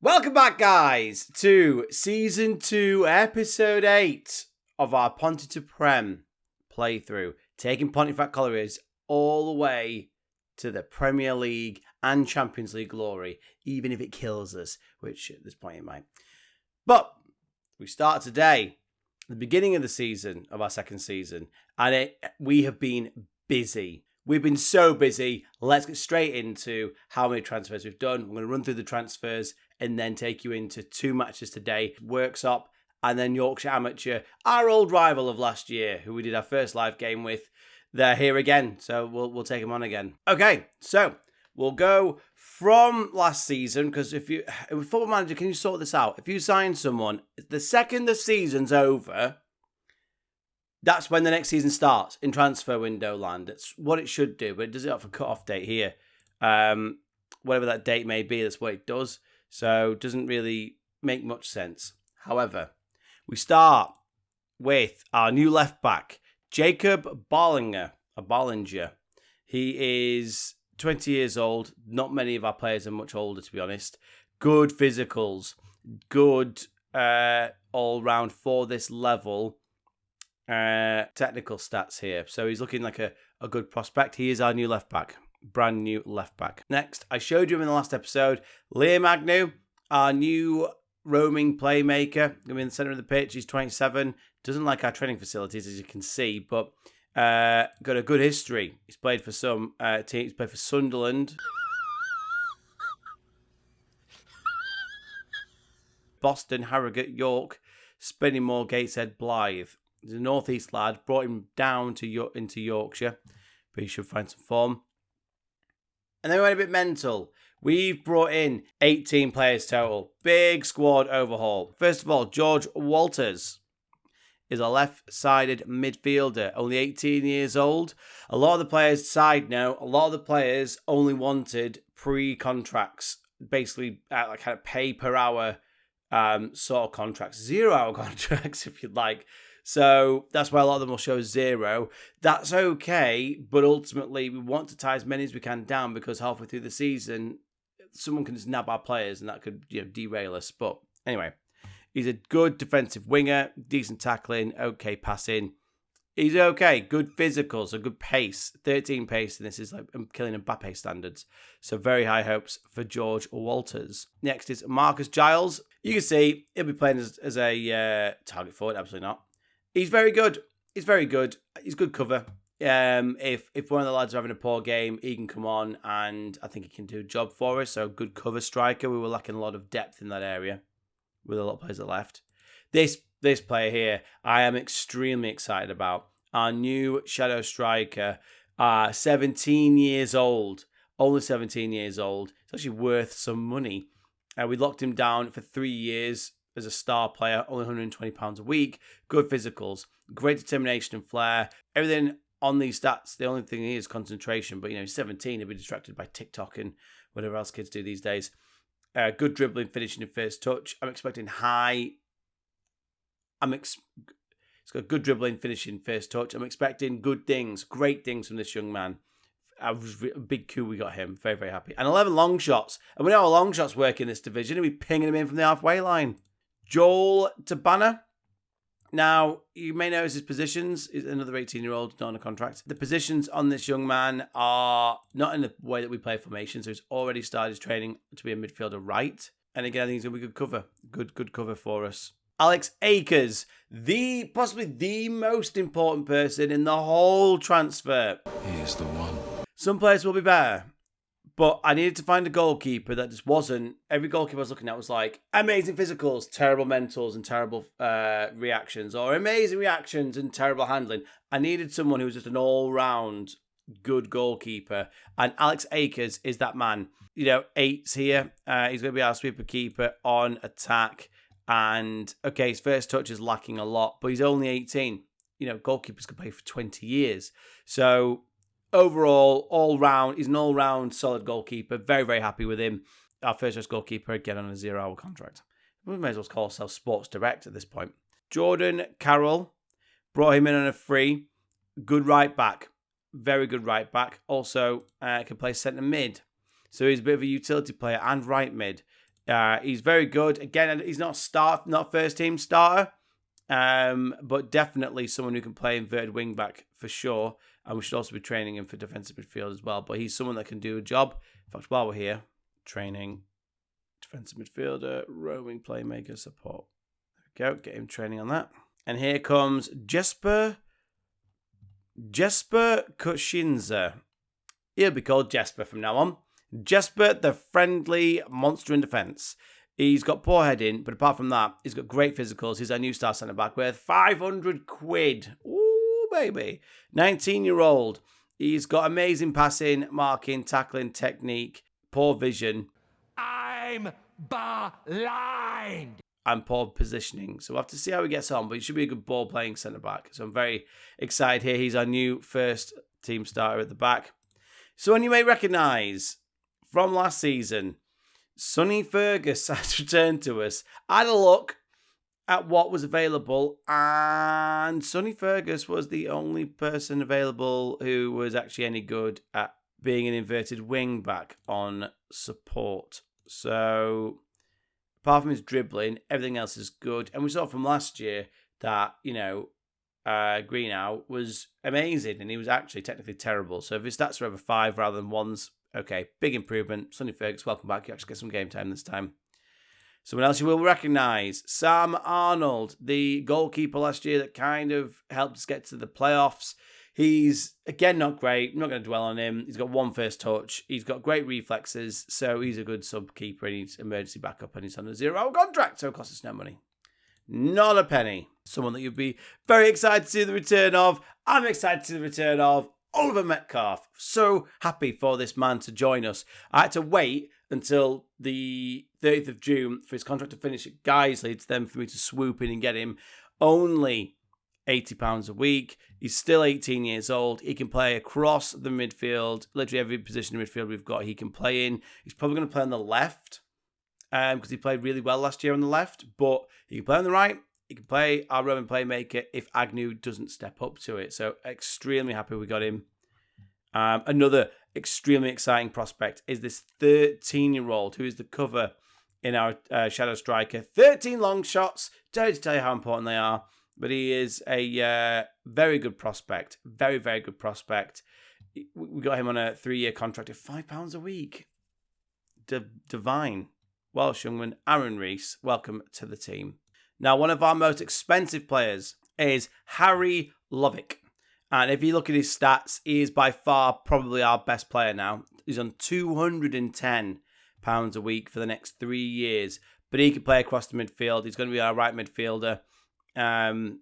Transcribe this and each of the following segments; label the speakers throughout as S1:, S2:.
S1: Welcome back, guys, to Season 2, Episode 8 of our Ponte to Prem playthrough, taking Pontefract Collieries all the way to the Premier League and Champions League glory, even if it kills us, which at this point it might. But we start today, the beginning of the season, of our second season, and we have been busy. We've been so busy. Let's get straight into how many transfers we've done. I'm going to run through the transfers and then take you into two matches today. Worksop and then Yorkshire Amateur, our old rival of last year, who we did our first live game with. They're here again, so we'll take them on again. Okay, so we'll go from last season, because if Football Manager, can you sort this out? If you sign someone, the second the season's over, that's when the next season starts in transfer window land. It's what it should do, but it does it off a cut-off date here. Whatever that date may be, that's what it does. So it doesn't really make much sense. However, we start with our new left-back, Jacob Ballinger. He is 20 years old. Not many of our players are much older, to be honest. Good physicals. Good all-round for this level. Technical stats here. So he's looking like a good prospect. He is our new left back. Brand new left back. Next, I showed you in the last episode, Liam Agnew, our new roaming playmaker. Going to be in the centre of the pitch. He's 27. Doesn't like our training facilities, as you can see, but got a good history. He's played for some teams. He's played for Sunderland, Boston, Harrogate, York, Spennymoor, Gateshead, Blythe. He's a North East lad. Brought him down into Yorkshire, but he should find some form. And then we went a bit mental. We've brought in 18 players total. Big squad overhaul. First of all, George Walters is a left-sided midfielder, only 18 years old. A lot of the players, side note, a lot of the players only wanted pre-contracts, basically like kind of pay per hour sort of contracts, 0 hour contracts if you'd like. So that's why a lot of them will show 0. That's okay, but ultimately we want to tie as many as we can down, because halfway through the season, someone can just nab our players and that could derail us. But anyway, he's a good defensive winger, decent tackling, okay passing. He's okay, good physicals, a good pace, 13 pace, and this is like killing Mbappe standards. So very high hopes for George Walters. Next is Marcus Giles. You can see he'll be playing as a target forward, absolutely not. He's very good. He's good cover. If one of the lads are having a poor game, he can come on, and I think he can do a job for us. So good cover striker. We were lacking a lot of depth in that area with a lot of players that left. This player here, I am extremely excited about. Our new shadow striker, 17 years old. Only 17 years old. It's actually worth some money. We locked him down for 3 years. As a star player, only £120 a week, good physicals, great determination and flair. Everything on these stats, the only thing is concentration, but he's 17, he'll be distracted by TikTok and whatever else kids do these days. Good dribbling, finishing and first touch. I'm expecting high. It's got good dribbling, finishing, first touch. I'm expecting good things, great things from this young man. A big coup we got him. Very, very happy. And 11 long shots. And we know how long shots work in this division. We'll be pinging him in from the halfway line. Joel Tabana. Now, you may notice his positions. He's another 18-year-old, not on a contract. The positions on this young man are not in the way that we play formation, so he's already started his training to be a midfielder right. And again, I think he's going to be good cover. Good cover for us. Alex Akers, possibly the most important person in the whole transfer.
S2: He is the one.
S1: Some players will be better. But I needed to find a goalkeeper that just wasn't. Every goalkeeper I was looking at was like amazing physicals, terrible mentals, and terrible reactions, or amazing reactions and terrible handling. I needed someone who was just an all-round good goalkeeper, and Alex Akers is that man. 8's here. He's going to be our sweeper keeper on attack, and okay, his first touch is lacking a lot, but he's only 18. Goalkeepers can play for 20 years, so. Overall, he's an all-round solid goalkeeper. Very, very happy with him. Our first choice goalkeeper, again, on a 0 hour contract. We may as well call ourselves Sports Direct at this point. Jordan Carroll, brought him in on a free. Good right back. Very good right back. Also, can play centre mid. So he's a bit of a utility player and right mid. He's very good. Again, he's not first team starter, but definitely someone who can play inverted wing back for sure. And we should also be training him for defensive midfield as well. But he's someone that can do a job. In fact, while we're here, training defensive midfielder, roaming playmaker support. There we go. Get him training on that. And here comes Jesper Cushingza. He'll be called Jesper from now on. Jesper, the friendly monster in defence. He's got poor heading, but apart from that, he's got great physicals. He's our new star centre-back worth 500 quid. Ooh, baby. 19-year-old. He's got amazing passing, marking, tackling, technique, poor vision.
S2: I'm blind.
S1: And poor positioning. So we'll have to see how he gets on, but he should be a good ball-playing centre-back. So I'm very excited here. He's our new first team starter at the back. Someone you may recognise from last season, Sonny Ferguson has returned to us. I had a look at what was available, and Sonny Ferguson was the only person available who was actually any good at being an inverted wing back on support. So apart from his dribbling, everything else is good. And we saw from last year that, Greenhow was amazing, and he was actually technically terrible. So if his stats are over 5 rather than 1s, okay, big improvement. Sonny Ferguson, welcome back. You actually get some game time this time. Someone else you will recognise, Sam Arnold, the goalkeeper last year that kind of helped us get to the playoffs. He's, again, not great. I'm not going to dwell on him. He's got 1 first touch. He's got great reflexes, so he's a good sub-keeper. He needs emergency backup, and he's on a 0-hour contract, so it costs us no money. Not a penny. Someone that you'd be very excited to see the return of. I'm excited to see the return of Oliver Metcalfe. So happy for this man to join us. I had to wait until the 30th of June for his contract to finish at Giles, leads them for me to swoop in and get him. Only £80 a week. He's still 18 years old. He can play across the midfield. Literally every position in midfield we've got, he can play in. He's probably going to play on the left because he played really well last year on the left. But he can play on the right. He can play our Roman playmaker if Agnew doesn't step up to it. So extremely happy we got him. Another extremely exciting prospect is this 13-year-old who is the cover in our shadow striker. 13 long shots. Don't need to tell you how important they are. But he is a very good prospect. Very, very good prospect. We got him on a 3-year contract of £5 a week. Divine. Welsh youngman, Aaron Rees. Welcome to the team. Now, one of our most expensive players is Harry Lovick. And if you look at his stats, he is by far probably our best player now. He's on £210 a week for the next 3 years. But he can play across the midfield. He's going to be our right midfielder.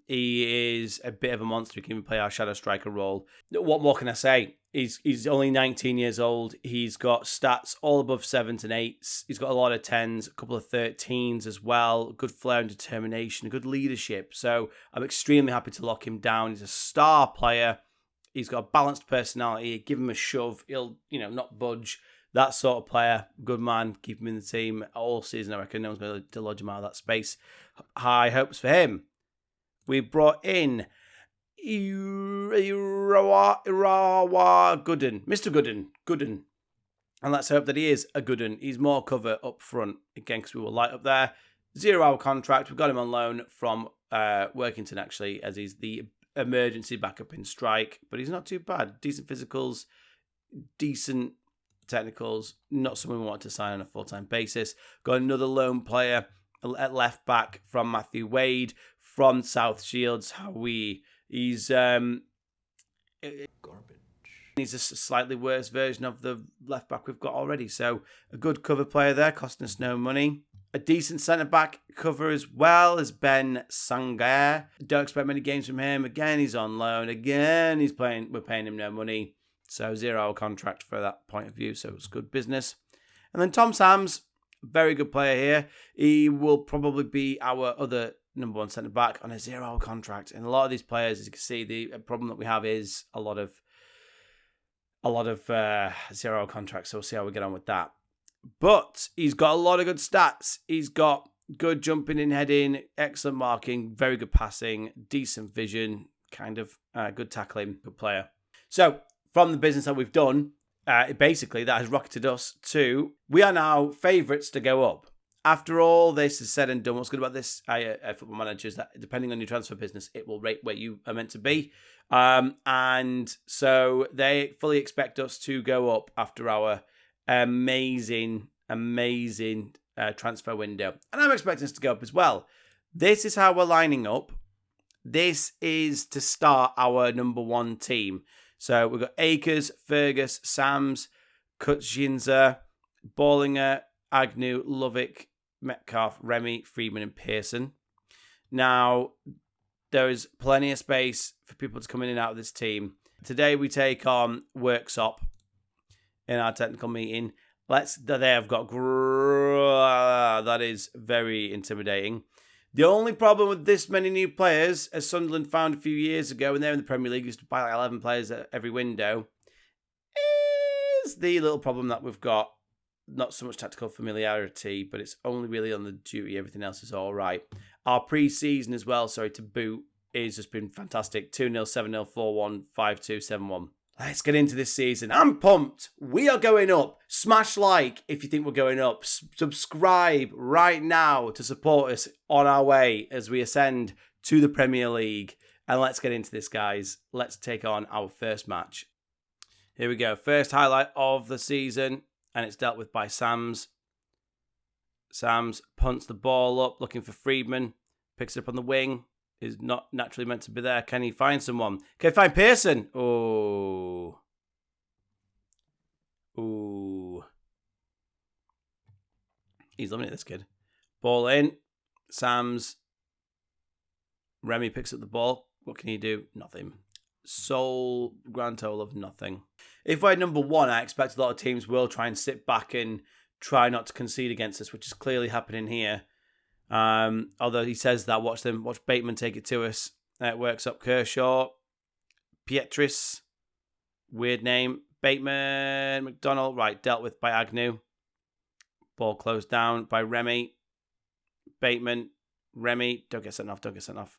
S1: He is a bit of a monster. He can even play our shadow striker role. What more can I say? He's only 19 years old. He's got stats all above 7s and 8s. He's got a lot of 10s, a couple of 13s as well. Good flair and determination, good leadership. So I'm extremely happy to lock him down. He's a star player. He's got a balanced personality. Give him a shove. He'll, not budge. That sort of player. Good man. Keep him in the team all season, I reckon. No one's going to lodge him out of that space. High hopes for him. We brought in Gooden, Mr. Gooden. And let's hope that he is a Gooden. He's more cover up front, again, because we were light up there. 0-hour contract. We've got him on loan from Workington, actually, as he's the emergency backup in strike. But he's not too bad. Decent physicals, decent technicals. Not someone we want to sign on a full-time basis. Got another loan player at left back from Matthew Wade from South Shields. He's garbage. He's a slightly worse version of the left back we've got already. So a good cover player there, costing us no money. A decent centre back cover as well as Ben Sangair. Don't expect many games from him. Again, he's on loan. Again, we're paying him no money. So 0-hour contract for that point of view. So it's good business. And then Tom Sams, very good player here. He will probably be our other number 1 centre back on a 0-hour contract. And a lot of these players, as you can see, the problem that we have is a lot of 0-hour contracts. So we'll see how we get on with that. But he's got a lot of good stats. He's got good jumping in, heading, excellent marking, very good passing, decent vision, good tackling, good player. So from the business that we've done, basically that has rocketed us to, we are now favourites to go up. After all this is said and done, what's good about this Football Manager is that depending on your transfer business, it will rate where you are meant to be. And so they fully expect us to go up after our amazing transfer window. And I'm expecting us to go up as well. This is how we're lining up. This is to start our number 1 team. So we've got Akers, Ferguson, Sams, Cushingza, Ballinger, Agnew, Lovick, Metcalfe, Remy, Freeman, and Pearson. Now, there is plenty of space for people to come in and out of this team. Today, we take on Worksop in our technical meeting. They have got... That is very intimidating. The only problem with this many new players, as Sunderland found a few years ago, when they're in the Premier League, used to buy like 11 players at every window, is the little problem that we've got. Not so much tactical familiarity, but it's only really on the duty. Everything else is all right. Our pre-season as well, to boot, is just been fantastic. 2-0, 7-0, 4-1, 5-2, 7-1. Let's get into this season. I'm pumped. We are going up. Smash like if you think we're going up. Subscribe right now to support us on our way as we ascend to the Premier League. And let's get into this, guys. Let's take on our first match. Here we go. First highlight of the season. And it's dealt with by Sams. Sams punts the ball up, looking for Freeman. Picks it up on the wing. Is not naturally meant to be there. Can he find someone? Can he find Pearson? Oh. Ooh. He's loving it, this kid. Ball in. Sams. Remy picks up the ball. What can he do? Nothing. Sole grand total of nothing. If we're number 1, I expect a lot of teams will try and sit back and try not to concede against us, which is clearly happening here. Although he says that, watch Bateman take it to us. It works up Kershaw. Pietris. Weird name. Bateman. McDonald. Right, dealt with by Agnew. Ball closed down by Remy. Bateman. Remy. Don't get sent off.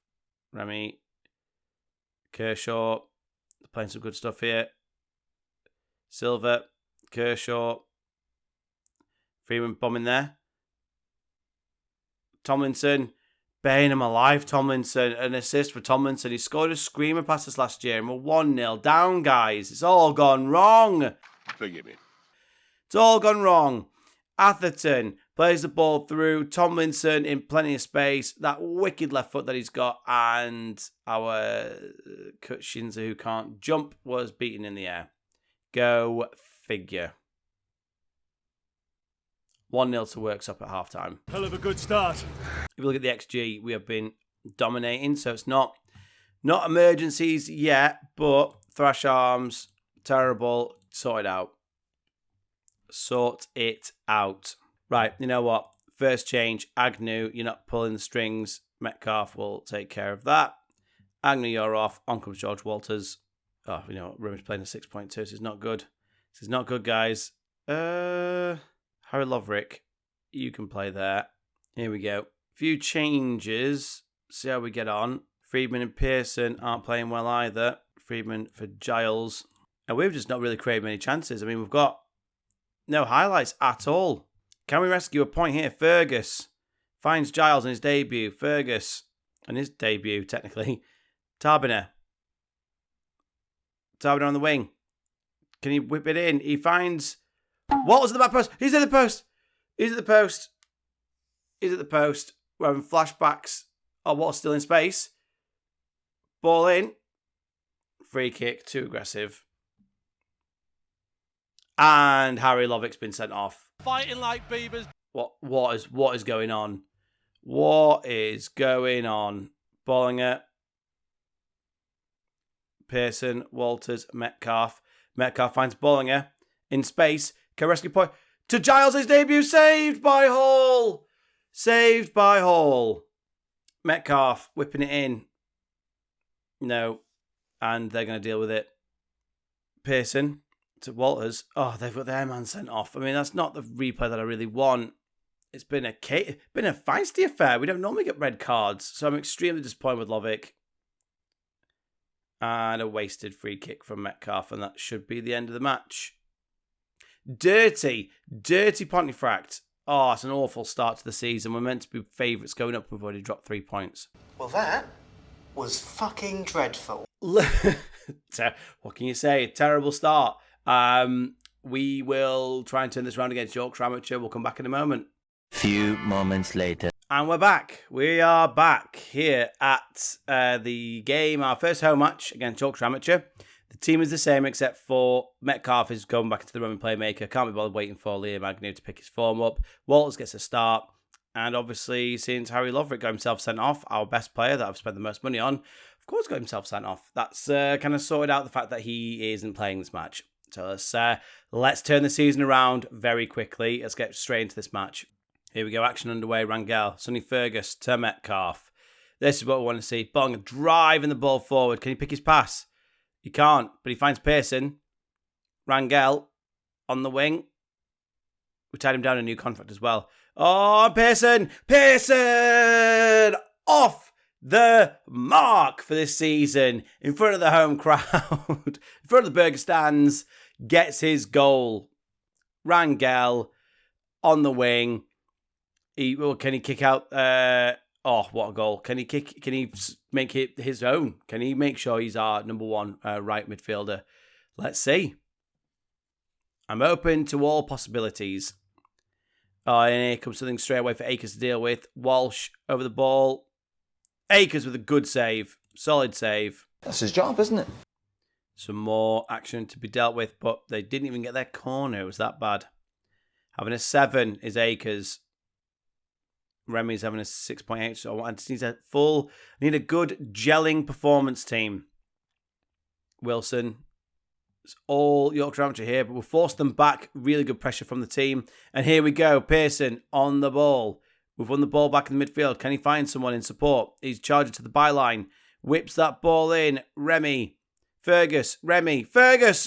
S1: Remy. Kershaw. Playing some good stuff here. Silver. Kershaw. Freeman bombing there. Tomlinson. Baying him alive, Tomlinson. An assist for Tomlinson. He scored a screamer past us last year and we're 1-0 down, guys. It's all gone wrong.
S2: Forgive me.
S1: It's all gone wrong. Atherton plays the ball through. Tomlinson in plenty of space. That wicked left foot that he's got. And our Cushingza, who can't jump, was beaten in the air. Go figure. 1-0 to Worksop at halftime.
S3: Hell of a good start.
S1: If you look at the XG, we have been dominating. So it's not emergencies yet, but thrash arms, terrible. Sort it out. Right, you know what? First change, Agnew, you're not pulling the strings. Metcalfe will take care of that. Agnew, you're off. On comes George Walters. Oh, you know what? Rumors playing a 6.2. This is not good. This is not good, guys. Harry Lovick, you can play there. Here we go. Few changes. See how we get on. Freeman and Pearson aren't playing well either. Freeman for Giles. And we've just not really created many chances. I mean, we've got no highlights at all. Can we rescue a point here? Fergus finds Giles in his debut. Fergus on his debut, technically. Tarbiner on the wing. Can he whip it in? He finds... Walters at the back post. He's at the post. We're having flashbacks. Oh, Walters still in space. Ball in. Free kick. Too aggressive. And Harry Lovick's been sent off.
S3: Fighting like beavers.
S1: What is going on? What is going on? Ballinger. Pearson, Walters, Metcalfe. Metcalfe finds Ballinger in space. Can rescue point to Giles' debut. Saved by Hall. Metcalfe whipping it in. No. And they're going to deal with it. Pearson to Walters. Oh, they've got their man sent off. I mean, that's not the replay that I really want. It's been a feisty affair. We don't normally get red cards. So I'm extremely disappointed with Lovick. And a wasted free kick from Metcalfe. And that should be the end of the match. Dirty Pontefract. Oh, it's an awful start to the season. We're meant to be favourites going up. We've already dropped 3 points.
S2: Well, that was fucking dreadful.
S1: What can you say? Terrible start. We will try and turn this round against Yorkshire Amateur. We'll come back in a moment.
S4: Few moments later.
S1: And we're back. We are back here at the game, our first home match against Yorkshire Amateur. The team is the same except for Metcalfe is going back into the Roman playmaker. Can't be bothered waiting for Liam Agnew to pick his form up. Walters gets a start. And obviously, since Harry Lovick got himself sent off, our best player that I've spent the most money on, of course got himself sent off. That's kind of sorted out the fact that he isn't playing this match. So let's turn the season around very quickly. Let's get straight into this match. Here we go, action underway. Rangel, Sonny Ferguson to Metcalfe. This is what we want to see. Ballinger driving the ball forward. Can he pick his pass? He can't, but he finds Pearson. Rangel on the wing. We tied him down a new contract as well. Oh, Pearson! Pearson! Off the mark for this season. In front of the home crowd. In front of the burger stands. Gets his goal. Rangel on the wing. Can he kick out? Oh, what a goal! Can he make it his own? Can he make sure he's our number one right midfielder? Let's see. I'm open to all possibilities. Oh, and here comes something straight away for Akers to deal with. Walsh over the ball. Akers with a good save. Solid save.
S5: That's his job, isn't it?
S1: Some more action to be dealt with, but they didn't even get their corner. It was that bad. Having a 7 is Akers. Remy's having a 6.8, so I need a good gelling performance team. Wilson. It's all Yorkshire Amateur here, but we'll force them back. Really good pressure from the team. And here we go. Pearson on the ball. We've won the ball back in the midfield. Can he find someone in support? He's charging to the byline. Whips that ball in. Remy. Fergus.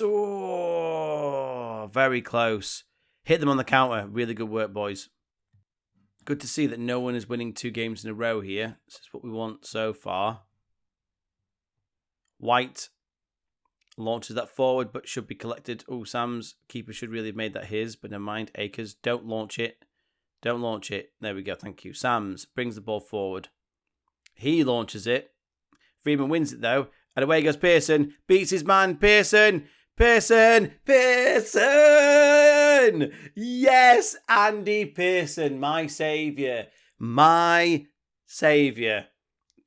S1: Oh, very close. Hit them on the counter. Really good work, boys. Good to see that no one is winning 2 games in a row here. This is what we want so far. White launches that forward, but should be collected. Oh, Sam's keeper should really have made that his, but never mind. Akers, don't launch it. Don't launch it. There we go, thank you. Sams brings the ball forward. He launches it. Freeman wins it, though. And away goes Pearson. Beats his man, Pearson. Pearson! Yes, Andy Pearson, my saviour.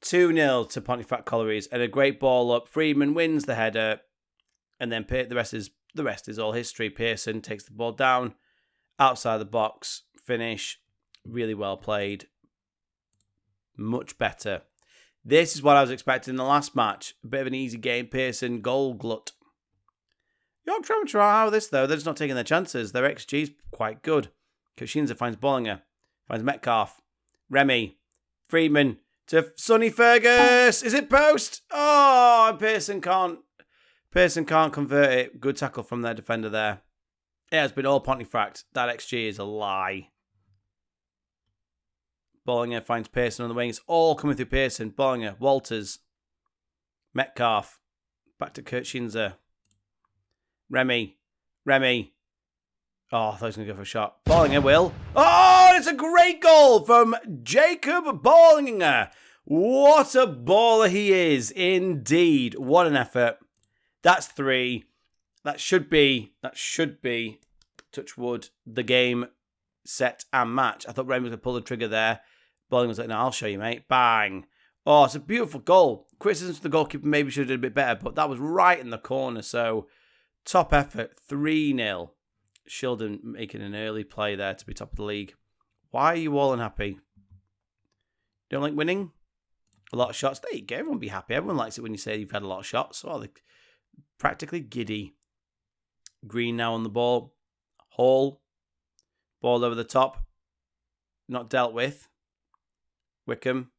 S1: 2-0 to Pontefract Collieries, and a great ball up. Freeman wins the header, and then the rest is all history. Pearson takes the ball down, outside the box, finish. Really well played. Much better. This is what I was expecting in the last match. A bit of an easy game. Pearson, goal glut. Yorkshire Amateur are how this, though. They're just not taking their chances. Their XG is quite good. Cushingza finds Ballinger. Finds Metcalfe. Remy. Freeman to Sonny Fergus. Is it post? Oh, Pearson can't convert it. Good tackle from their defender there. It has been all Pontefract. That XG is a lie. Ballinger finds Pearson on the wing. It's all coming through Pearson. Ballinger. Walters. Metcalfe. Back to Cushingza. Remy. Oh, I thought he was going to go for a shot. Ballinger will. Oh, it's a great goal from Jacob Ballinger. What a baller he is, indeed. What an effort. That's 3. That should be, touch wood, the game, set and match. I thought Remy was going to pull the trigger there. Ballinger was like, no, I'll show you, mate. Bang. Oh, it's a beautiful goal. Criticism to the goalkeeper, maybe should have done a bit better, but that was right in the corner, so top effort, 3-0. Shildon making an early play there to be top of the league. Why are you all unhappy? Don't like winning? A lot of shots? There you go. Everyone be happy. Everyone likes it when you say you've had a lot of shots. Oh, they're practically giddy. Green now on the ball. Hall. Ball over the top. Not dealt with. Wickham.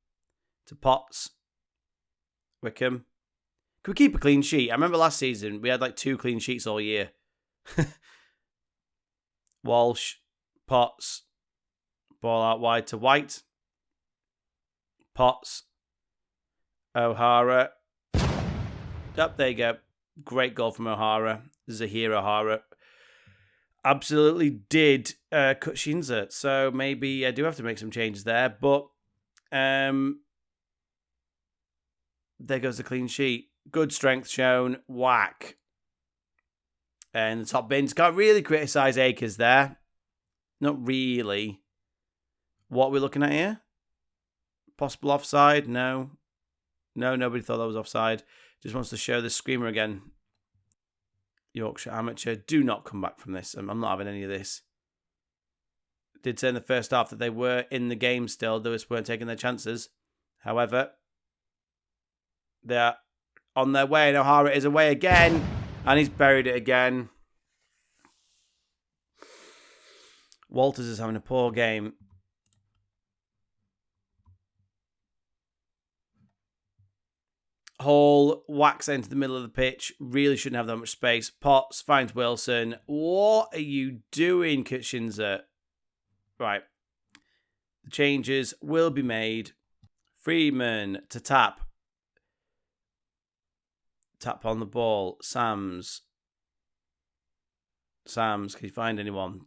S1: To Potts. Wickham. Can we keep a clean sheet? I remember last season we had like 2 clean sheets all year. Walsh. Potts. Ball out wide to White. Potts. O'Hara. Up there you go. Great goal from O'Hara. Zahir O'Hara. absolutely did Cushingza. So maybe I do have to make some changes there. But there goes the clean sheet. Good strength shown. Whack. And the top bins. Can't really criticise Akers there. Not really. What are we looking at here? Possible offside? No. No, nobody thought that was offside. Just wants to show the screamer again. Yorkshire amateur, do not come back from this. I'm not having any of this. Did say in the first half that they were in the game still. They just weren't taking their chances. However, they're on their way. And O'Hara is away again. And he's buried it again. Walters is having a poor game. Hall whacks into the middle of the pitch. Really shouldn't have that much space. Potts finds Wilson. What are you doing, Cushingza? Right. The changes will be made. Freeman to tap. Tap on the ball. Sams, can you find anyone?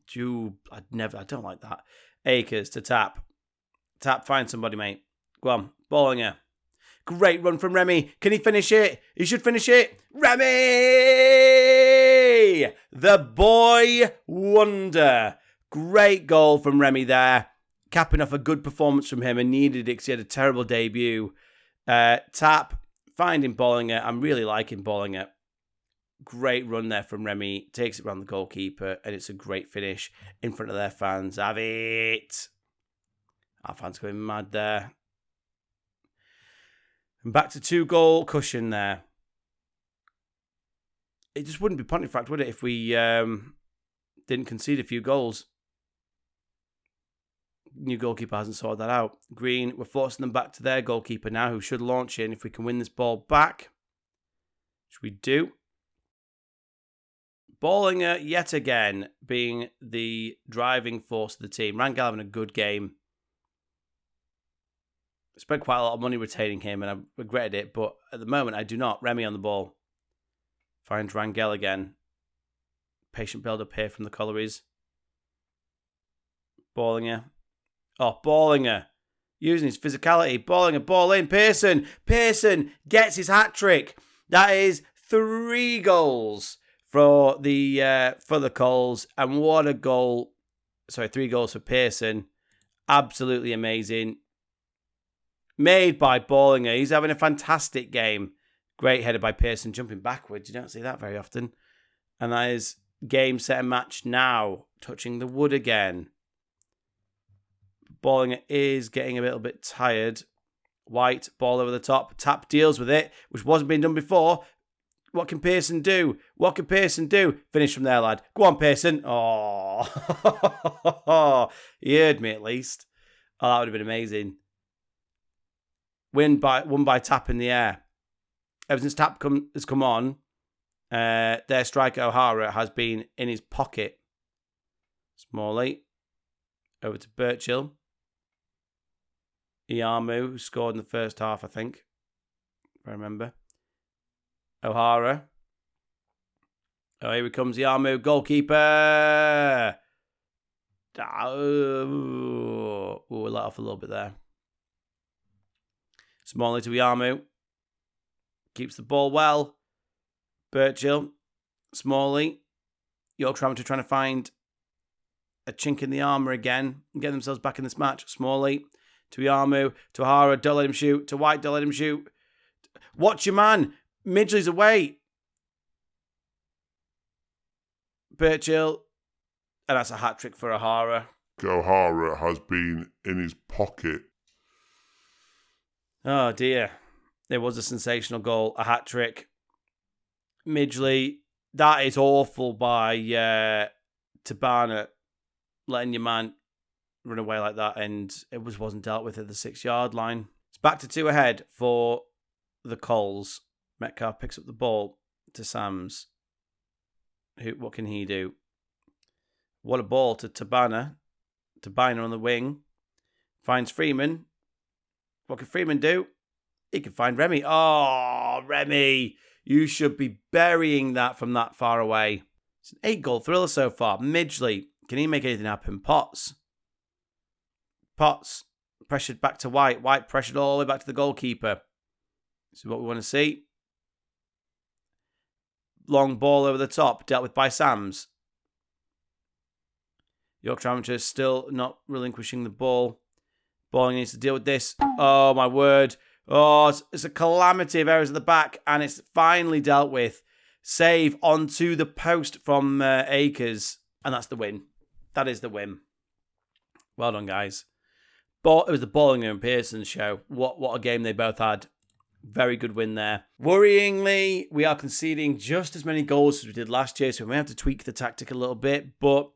S1: I don't like that. Akers to tap. Tap, find somebody, mate. Go on. Ballinger. Great run from Remy. Can he finish it? He should finish it. Remy! The boy wonder. Great goal from Remy there. Capping off a good performance from him and needed it because he had a terrible debut. Tap. Finding Ballinger. I'm really liking Ballinger. Great run there from Remy. Takes it around the goalkeeper and it's a great finish in front of their fans. Have it. Our fans going mad there. And back to 2-goal cushion there. It just wouldn't be Pontefract, would it, if we didn't concede a few goals. New goalkeeper hasn't sorted that out. Green, we're forcing them back to their goalkeeper now, who should launch in if we can win this ball back. Which we do. Ballinger, yet again, being the driving force of the team. Rangel having a good game. Spent quite a lot of money retaining him and I regretted it, but at the moment I do not. Remy on the ball. Finds Rangel again. Patient build up here from the Collieries. Ballinger. Oh, Ballinger. Using his physicality. Ballinger, ball in. Pearson. Pearson gets his hat-trick. That is 3 goals for the Coles. And what a goal. Sorry, 3 goals for Pearson. Absolutely amazing. Made by Ballinger. He's having a fantastic game. Great header by Pearson, jumping backwards. You don't see that very often. And that is game, set, and match now. Touching the wood again. Ballinger is getting a little bit tired. White, ball over the top. Tap deals with it, which wasn't being done before. What can Pearson do? What can Pearson do? Finish from there, lad. Go on, Pearson. Oh, he heard me at least. Oh, that would have been amazing. Won by Tap in the air. Ever since Tap has come on, their striker O'Hara has been in his pocket. Smalley. Over to Birchill. Iyamu, who scored in the first half, I think. If I remember. O'Hara. Oh, here he comes, Iyamu. Goalkeeper. Oh, we let off a little bit there. Smalley to Iyamu. Keeps the ball well. Birchill. Smalley. Yorkshire Amateur trying to find a chink in the armour again and get themselves back in this match. Smalley to Iyamu. To O'Hara. Don't let him shoot. To White. Don't let him shoot. Watch your man. Midgley's away. Birchill. And that's a hat-trick for O'Hara.
S5: O'Hara has been in his pocket.
S1: Oh, dear. It was a sensational goal. A hat-trick. Midgley. That is awful by Tabana. Letting your man run away like that. And it wasn't dealt with at the 6-yard line. It's back to 2 ahead for the Coles. Metcalfe picks up the ball to Sams. What can he do? What a ball to Tabana. Tabana on the wing. Finds Freeman. What can Freeman do? He can find Remy. Oh, Remy. You should be burying that from that far away. It's an 8-goal thriller so far. Midgley, can he make anything happen? Potts, pressured back to White. White pressured all the way back to the goalkeeper. This is what we want to see. Long ball over the top, dealt with by Sams. Yorkshire Amateurs still not relinquishing the ball. Ballinger needs to deal with this. Oh, my word. Oh, it's a calamity of errors at the back, and it's finally dealt with. Save onto the post from Akers, and that's the win. That is the win. Well done, guys. But it was the Ballinger and Pearson show. What a game they both had. Very good win there. Worryingly, we are conceding just as many goals as we did last year, so we may have to tweak the tactic a little bit. But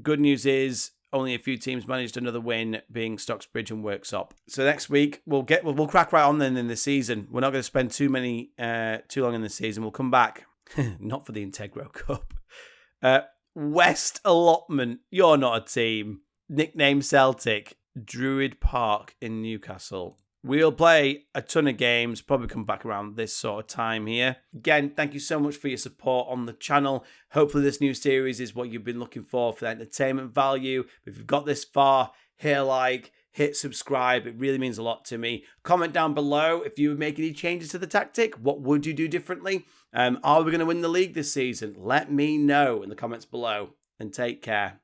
S1: good news is only a few teams managed another win, being Stocksbridge and Worksop. So next week we'll crack right on then in the season. We're not going to spend too long in the season. We'll come back, not for the Integro Cup. West Allotment, you're not a team. Nickname Celtic, Druid Park in Newcastle. We'll play a ton of games, probably come back around this sort of time here. Again, thank you so much for your support on the channel. Hopefully this new series is what you've been looking for the entertainment value. If you've got this far, hit a like, hit subscribe. It really means a lot to me. Comment down below if you would make any changes to the tactic. What would you do differently? Are we going to win the league this season? Let me know in the comments below, and take care.